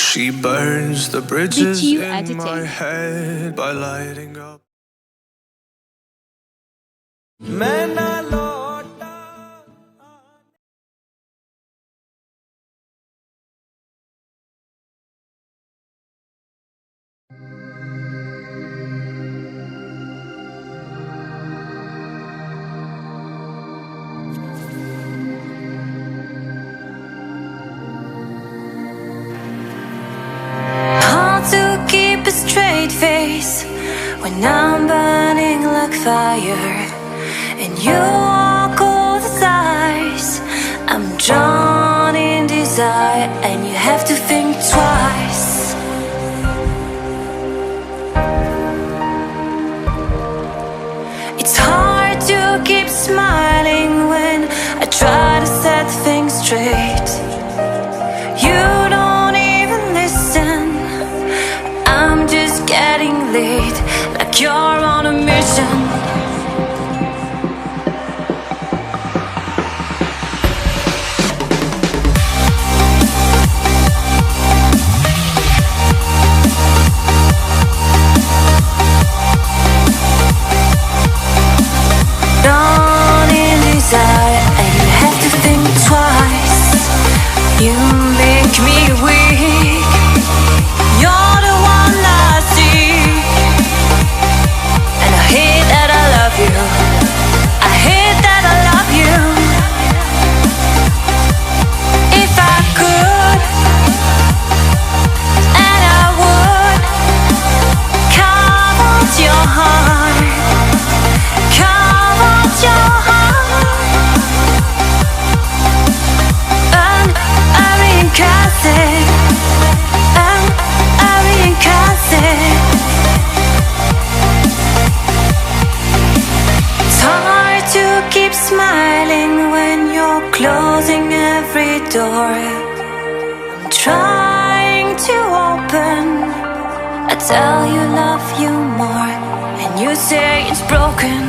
She burns the bridges in my Editing. head by lighting up. Hard to keep a straight face when I'm burning like fire, and you walk all the sides. I'm drawn in desire, and you have to think twice. It's hard to keep smiling when I try to set things straight. You don't even listen. I'm just getting late, like you're on a mission. Drawn in desire, and you have to think twice. You make me weak. You're the one I see, and I hate that I love you. I hate that I love you. If I could, and I would, carve out your heart, carve out your heart. It's hard to keep smiling when you're closing every door. I'm trying to open. I tell you love you more, and you say it's broken.